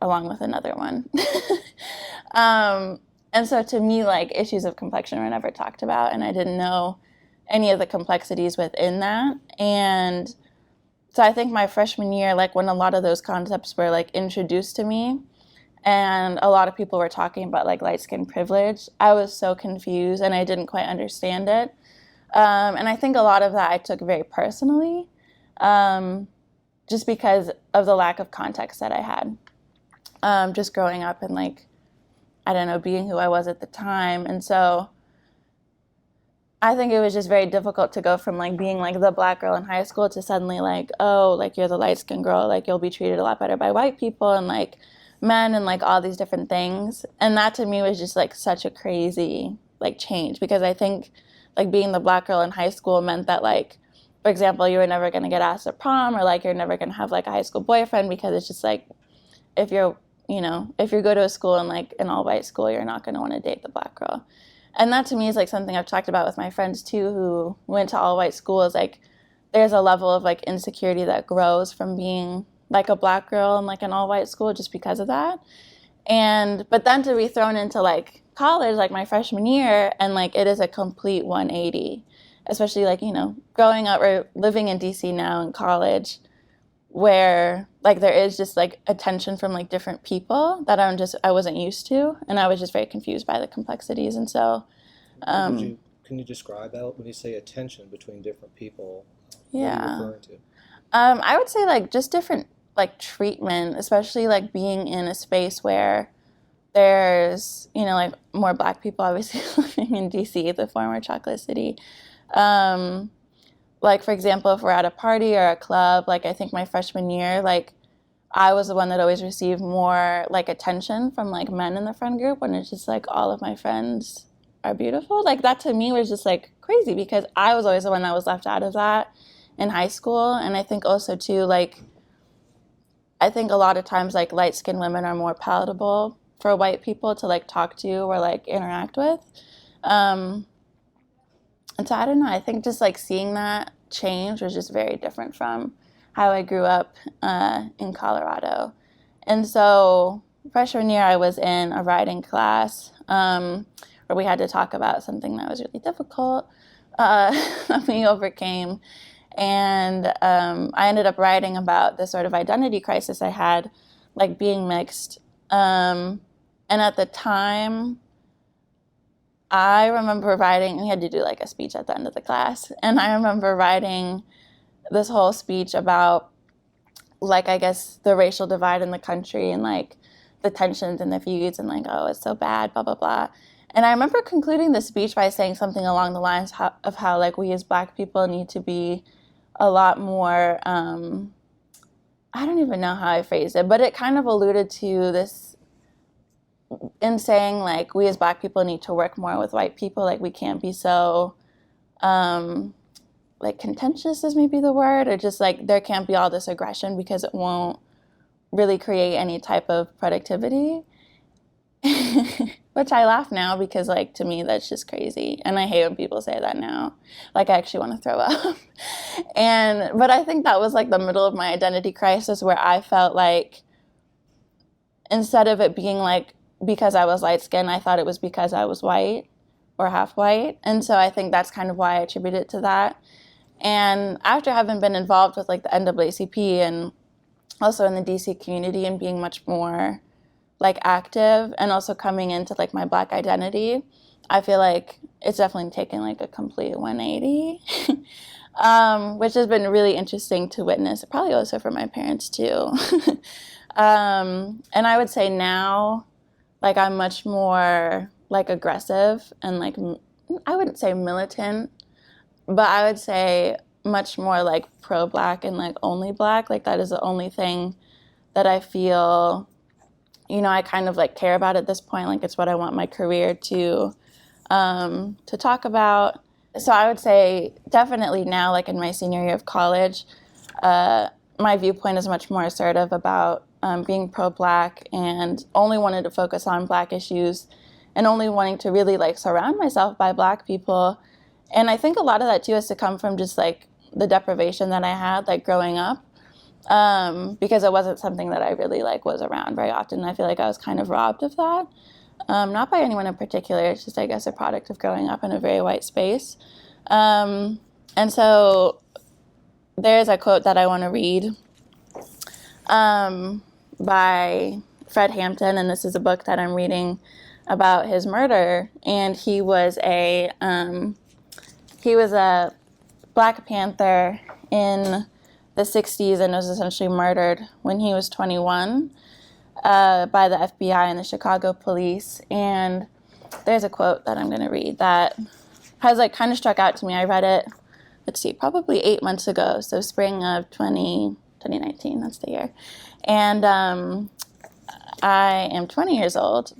[SPEAKER 2] along with another one. And so to me, like issues of complexion were never talked about, and I didn't know any of the complexities within that. And so I think my freshman year, like when a lot of those concepts were like introduced to me and a lot of people were talking about like light skin privilege, I was so confused and I didn't quite understand it. And I think a lot of that I took very personally, just because of the lack of context that I had, just growing up and like, I don't know, being who I was at the time. And so I think it was just very difficult to go from like being like the Black girl in high school to suddenly like, oh, like you're the light skinned girl, like you'll be treated a lot better by white people and like men and like all these different things. And that to me was just like such a crazy like change, because I think like being the Black girl in high school meant that like, for example, you were never going to get asked to prom, or like you're never going to have like a high school boyfriend, because it's just like if you go to a school and like an all white school, you're not going to want to date the Black girl. And that to me is like something I've talked about with my friends too, who went to all white schools. Like there's a level of like insecurity that grows from being like a Black girl in like an all white school just because of that. But then to be thrown into like college, like my freshman year, and like it is a complete 180, especially like, growing up or living in DC now in college, where like there is just like attention from like different people that I wasn't used to, and I was just very confused by the complexities. And so
[SPEAKER 1] can you describe that when you say attention between different people?
[SPEAKER 2] Yeah.
[SPEAKER 1] What are you referring
[SPEAKER 2] I would say like just different like treatment, especially like being in a space where there's, you know, like more Black people obviously living in DC, the former chocolate city. Like, for example, if we're at a party or a club, like I think my freshman year, like I was the one that always received more like attention from like men in the friend group, when it's just like all of my friends are beautiful. Like that to me was just like crazy, because I was always the one that was left out of that in high school. And I think also too, like, I think a lot of times like light-skinned women are more palatable for white people to like talk to or like interact with. And so I don't know, I think just like seeing that change was just very different from how I grew up in Colorado. And so freshman year I was in a writing class where we had to talk about something that was really difficult that we overcame. And I ended up writing about the sort of identity crisis I had, like being mixed. And at the time, I remember writing, we had to do like a speech at the end of the class. And I remember writing this whole speech about, like, I guess the racial divide in the country and like the tensions and the feuds and like, oh, it's so bad, blah, blah, blah. And I remember concluding the speech by saying something along the lines of how like we as Black people need to be a lot more, I don't even know how I phrased it, but it kind of alluded to this in saying like we as Black people need to work more with white people. Like we can't be so like contentious is maybe the word, or just like there can't be all this aggression because it won't really create any type of productivity. Which I laugh now because, like, to me, that's just crazy. And I hate when people say that now. Like, I actually want to throw up. But I think that was, like, the middle of my identity crisis, where I felt like instead of it being, like, because I was light-skinned, I thought it was because I was white or half white. And so I think that's kind of why I attribute it to that. And after having been involved with, like, the NAACP and also in the DC community and being much more like active and also coming into like my Black identity, I feel like it's definitely taken like a complete 180, which has been really interesting to witness, probably also for my parents too. And I would say now, like I'm much more like aggressive and like, I wouldn't say militant, but I would say much more like pro-Black and like only Black. Like that is the only thing that I feel, you know, I kind of like care about at this point. Like it's what I want my career to talk about. So I would say definitely now, like in my senior year of college, my viewpoint is much more assertive about being pro-Black and only wanted to focus on Black issues and only wanting to really like surround myself by Black people. And I think a lot of that too has to come from just like the deprivation that I had like growing up. Because it wasn't something that I really like was around very often. I feel like I was kind of robbed of that. Not by anyone in particular. It's just, I guess, a product of growing up in a very white space. And so there's a quote that I want to read by Fred Hampton, and this is a book that I'm reading about his murder. And he was a Black Panther in the 60s and was essentially murdered when he was 21 by the FBI and the Chicago police. And there's a quote that I'm going to read that has like kind of struck out to me. I read it, let's see, probably 8 months ago. So spring of 2019, that's the year. And I am 20 years old.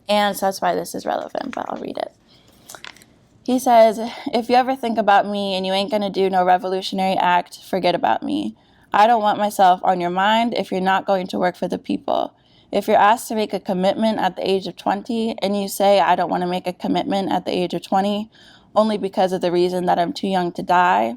[SPEAKER 2] And so that's why this is relevant, but I'll read it. He says, "If you ever think about me and you ain't gonna do no revolutionary act, forget about me. I don't want myself on your mind if you're not going to work for the people. If you're asked to make a commitment at the age of 20 and you say, I don't want to make a commitment at the age of 20 only because of the reason that I'm too young to die,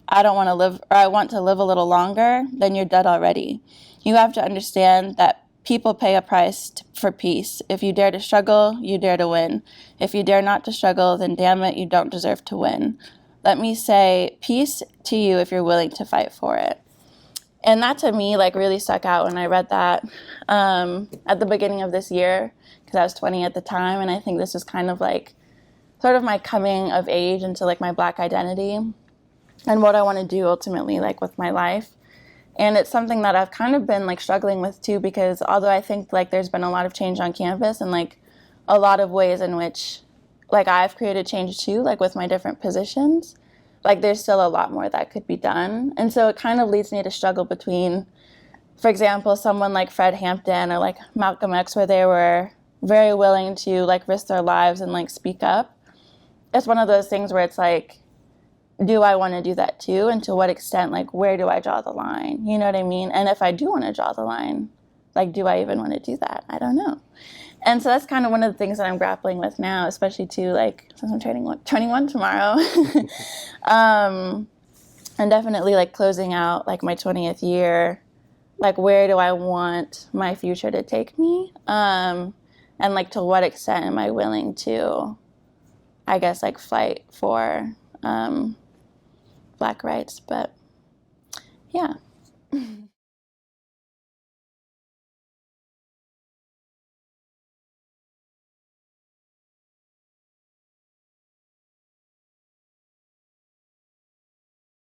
[SPEAKER 2] I don't want to live, or I want to live a little longer, then you're dead already. You have to understand that people pay a price for peace. If you dare to struggle, you dare to win. If you dare not to struggle, then damn it, you don't deserve to win. Let me say peace to you if you're willing to fight for it." And that to me like really stuck out when I read that at the beginning of this year, because I was 20 at the time. And I think this is kind of like sort of my coming of age into like my Black identity. and what I want to do ultimately, like with my life. And it's something that I've kind of been like struggling with too, because although I think like there's been a lot of change on campus and like a lot of ways in which like I've created change too, like with my different positions, like there's still a lot more that could be done. And so it kind of leads me to struggle between, for example, someone like Fred Hampton or like Malcolm X, where they were very willing to like risk their lives and like speak up. It's one of those things where it's like, do I want to do that too? And to what extent, like, where do I draw the line? You know what I mean? And if I do want to draw the line, like, do I even want to do that? I don't know. And so that's kind of one of the things that I'm grappling with now, especially too, like, since I'm turning 21 tomorrow. And definitely like closing out like my 20th year, like, where do I want my future to take me? And like, to what extent am I willing to, I guess, like, fight for Black rights? But yeah.